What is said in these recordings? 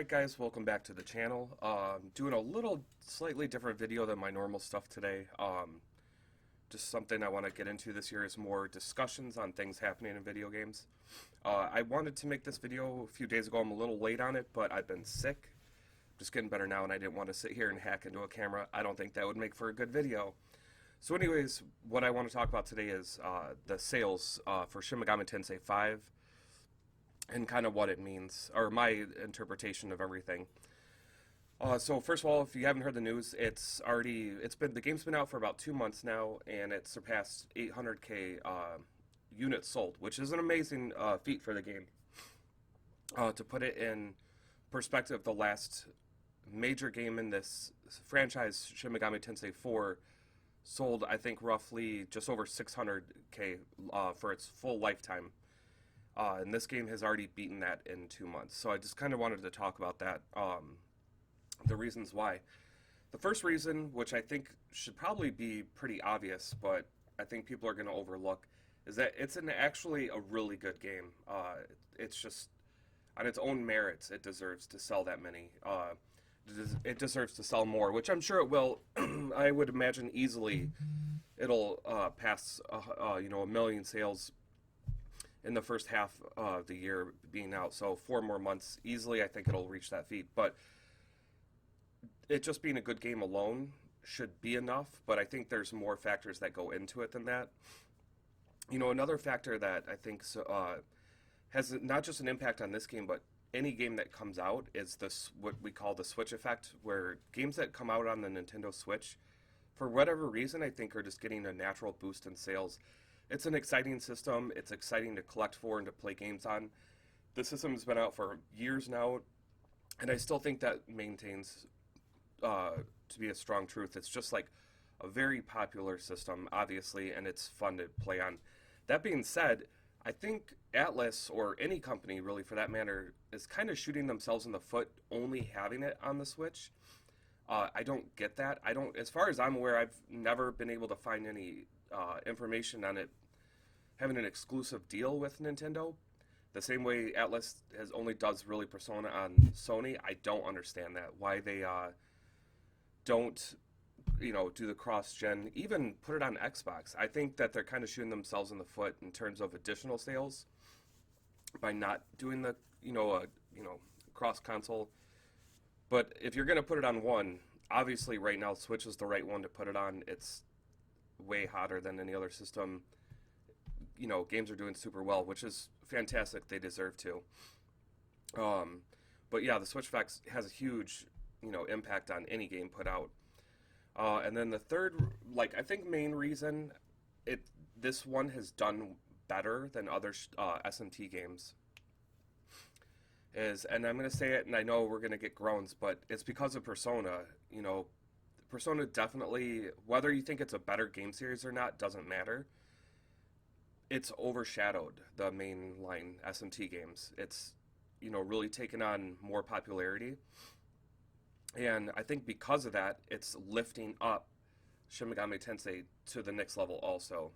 Alright guys, welcome back to the channel. Doing a little slightly different video than my normal stuff today. Just something I want to get into this year is more discussions on things happening in video games. I wanted to make this video a few days ago. I'm a little late on it, but I've been sick. Just getting better now, and I didn't want to sit here and hack into a camera. I don't think that would make for a good video. So anyways, what I want to talk about today is the sales for Shin Megami Tensei 5 and kind of what it means, or my interpretation of everything. So first of all, if you haven't heard the news, the game's been out for about 2 months now, and it surpassed 800k units sold, which is an amazing feat for the game. To put it in perspective, the last major game in this franchise, Shin Megami Tensei IV, sold I think roughly just over 600k for its full lifetime. And this game has already beaten that in 2 months. So I just kind of wanted to talk about that, the reasons why. The first reason, which I think should probably be pretty obvious, but I think people are going to overlook, is that it's actually a really good game. It's just, on its own merits, it deserves to sell that many. It deserves to sell more, which I'm sure it will. I would imagine easily it'll pass, 1 million sales in the first half of the year being out. So 4 more months, easily I think it'll reach that feat. But it just being a good game alone should be enough, but I think there's more factors that go into it than that. Another factor that I think has not just an impact on this game, but any game that comes out is this, what we call the Switch effect, where games that come out on the Nintendo Switch, for whatever reason, I think are just getting a natural boost in sales. It's an exciting system. It's exciting to collect for and to play games on. The system has been out for years now, and I still think that maintains to be a strong truth. It's just like a very popular system, obviously, and it's fun to play on. That being said, I think Atlas, or any company really for that matter, is kind of shooting themselves in the foot only having it on the Switch. I don't get that. As far as I'm aware, I've never been able to find any information on it having an exclusive deal with Nintendo. The same way Atlas only does really Persona on Sony. I don't understand that. Why they don't, do the cross-gen, even put it on Xbox. I think that they're kind of shooting themselves in the foot in terms of additional sales by not doing the, cross-console. But if you're going to put it on one, obviously right now Switch is the right one to put it on. It's way hotter than any other system. Games are doing super well, which is fantastic. They deserve to. But yeah, the Switch effect has a huge, impact on any game put out. And then the third, I think main reason this one has done better than other SMT games is, and I'm going to say it, and I know we're going to get groans, but it's because of Persona. Persona definitely, whether you think it's a better game series or not, doesn't matter. It's overshadowed the mainline SMT games. It's, really taken on more popularity. And I think because of that, it's lifting up Shin Megami Tensei to the next level also.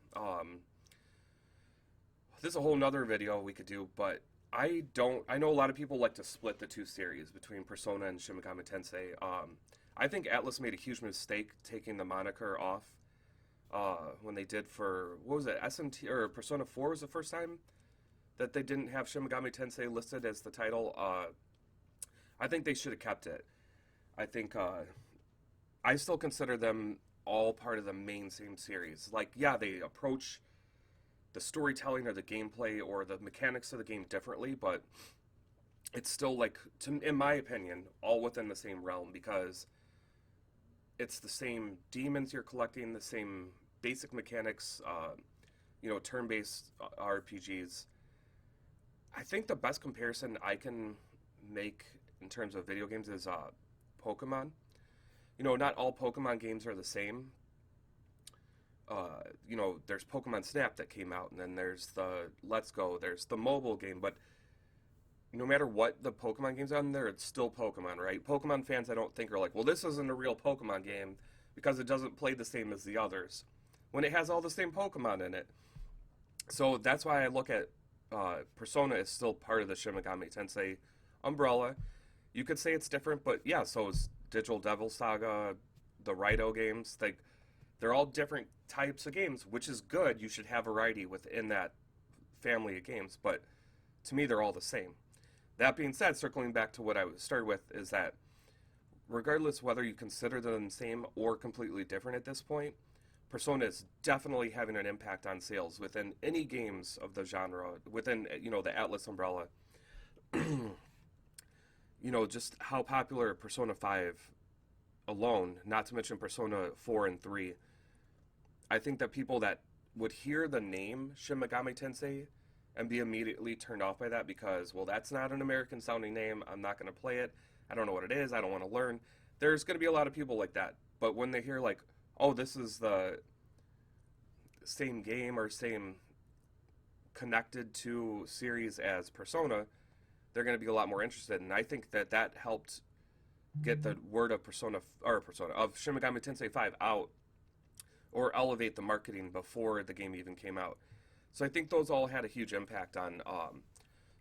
This is a whole nother video we could do, but I know a lot of people like to split the two series between Persona and Shin Megami Tensei. I think Atlas made a huge mistake taking the moniker off when they did for, what was it, SMT, or Persona 4 was the first time that they didn't have Shin Megami Tensei listed as the title. I think they should have kept it. I think, I still consider them all part of the main same series. They approach the storytelling or the gameplay or the mechanics of the game differently, but it's still, in my opinion, all within the same realm, because it's the same demons you're collecting, the same basic mechanics, turn-based RPGs. I think the best comparison I can make in terms of video games is Pokemon. Not all Pokemon games are the same. There's Pokemon Snap that came out, and then there's the Let's Go, there's the mobile game, but no matter what the Pokemon game's on there, it's still Pokemon, right? Pokemon fans, I don't think, are like, well, this isn't a real Pokemon game because it doesn't play the same as the others, when it has all the same Pokemon in it. So that's why I look at Persona as still part of the Shin Megami Tensei umbrella. you could say it's different, but yeah, so is Digital Devil Saga, the Raito games. They're all different types of games, which is good. You should have variety within that family of games, but to me, they're all the same. That being said, circling back to what I started with, is that regardless whether you consider them the same or completely different at this point, Persona is definitely having an impact on sales within any games of the genre, within the Atlas umbrella. Just how popular Persona 5 alone, not to mention Persona 4 and 3. I think that people that would hear the name Shin Megami Tensei and be immediately turned off by that because, well, that's not an American sounding name. I'm not going to play it. I don't know what it is. I don't want to learn. There's going to be a lot of people like that. But when they hear, like, oh, this is the same game or same connected to series as Persona, they're going to be a lot more interested. And I think that that helped get the word of of Shin Megami Tensei 5 out, or elevate the marketing before the game even came out. So I think those all had a huge impact on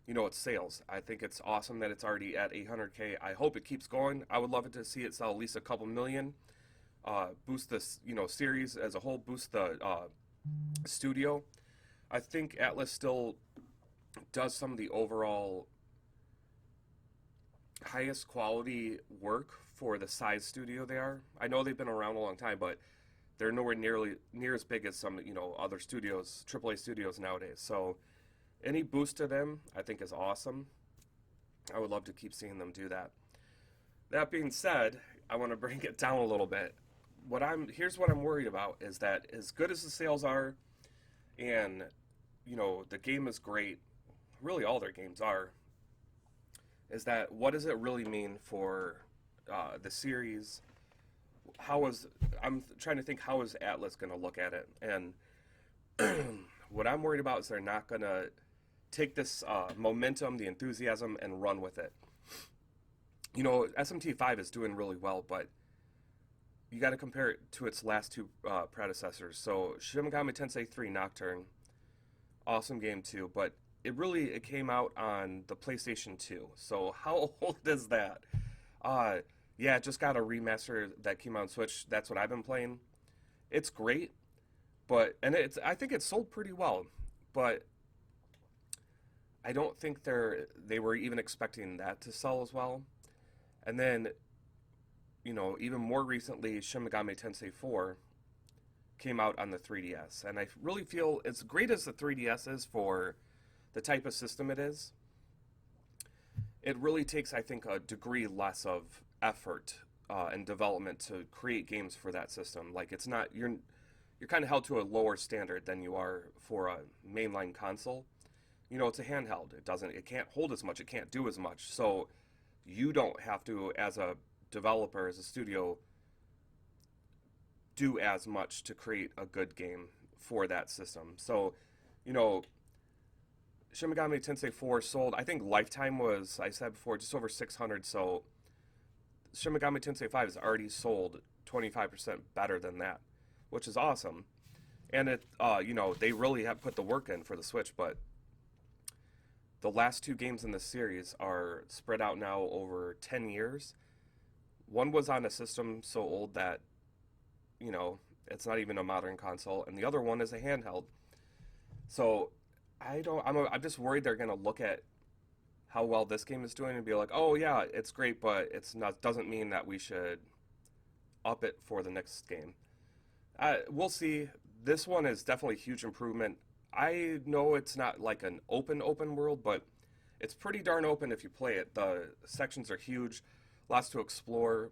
its sales. I think it's awesome that it's already at 800K. I hope it keeps going. I would love it to see it sell at least a couple million. Boost this series as a whole. Boost the studio. I think Atlas still does some of the overall highest quality work for the size studio they are. I know they've been around a long time, but they're nowhere near as big as some other studios, AAA studios nowadays. So any boost to them, I think, is awesome. I would love to keep seeing them do that. That being said, I want to bring it down a little bit. Here's what I'm worried about is that as good as the sales are, and the game is great, really all their games are, is that what does it really mean for the series? I'm trying to think, how is Atlas going to look at it? And what I'm worried about is they're not going to take this momentum, the enthusiasm, and run with it. SMT5 is doing really well, but you got to compare it to its last two predecessors. So Shin Megami Tensei 3 Nocturne, awesome game too, but it came out on the PlayStation 2. So how old is that? Yeah, it just got a remaster that came out on Switch. That's what I've been playing. It's great, I think it sold pretty well, but I don't think they were even expecting that to sell as well. And then, even more recently, Shin Megami Tensei 4 came out on the 3DS, and I really feel as great as the 3DS is for the type of system it is, it really takes, I think, a degree less of effort and development to create games for that system. Like, it's not, you're kind of held to a lower standard than you are for a mainline console. It's a handheld. It can't hold as much. It can't do as much. So you don't have to, as a developer, as a studio, do as much to create a good game for that system. So, Shin Megami Tensei 4 sold, I think lifetime was, I said before, just over 600. So Shin Megami Tensei 5 has already sold 25% better than that, which is awesome. And they really have put the work in for the Switch, but the last two games in this series are spread out now over 10 years. One was on a system so old that, it's not even a modern console, and the other one is a handheld. So I'm just worried they're going to look at how well this game is doing and be like, oh yeah, it's great, but doesn't mean that we should up it for the next game. We'll see. This one is definitely a huge improvement. I know it's not like an open world, but it's pretty darn open if you play it. The sections are huge, lots to explore,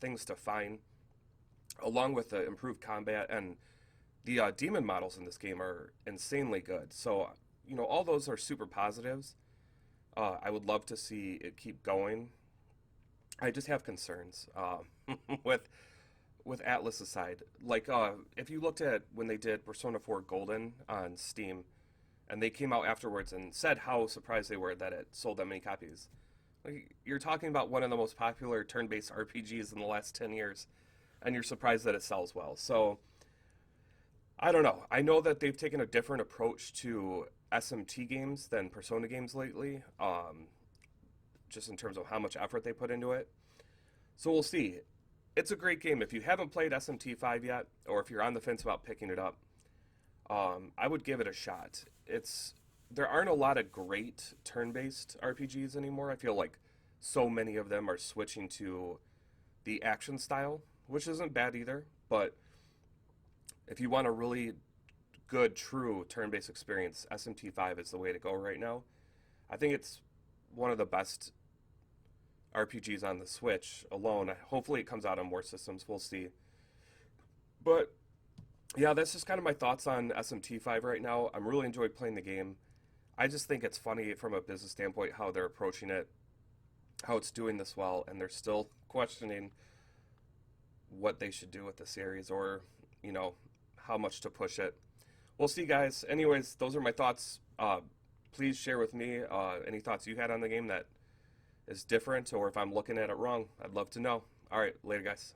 things to find, along with the improved combat, and the demon models in this game are insanely good. So, all those are super positives. I would love to see it keep going. I just have concerns with Atlas aside. Like, if you looked at when they did Persona 4 Golden on Steam, and they came out afterwards and said how surprised they were that it sold that many copies. Like, you're talking about one of the most popular turn-based RPGs in the last 10 years, and you're surprised that it sells well. So, I don't know. I know that they've taken a different approach to SMT games than Persona games lately. just in terms of how much effort they put into it. So we'll see. It's a great game. If you haven't played SMT5 yet, or if you're on the fence about picking it up, I would give it a shot. There aren't a lot of great turn-based RPGs anymore. I feel like so many of them are switching to the action style, which isn't bad either. But if you want a really good, true turn-based experience, SMT5 is the way to go right now. I think it's one of the best RPGs on the Switch alone. Hopefully it comes out on more systems. We'll see. But yeah, that's just kind of my thoughts on SMT5 right now. I'm really enjoying playing the game. I just think it's funny from a business standpoint how they're approaching it, how it's doing this well, and they're still questioning what they should do with the series, or, you know, how much to push it. We'll see, guys. Anyways, those are my thoughts. Please share with me any thoughts you had on the game that is different, or if I'm looking at it wrong. I'd love to know. All right, later, guys.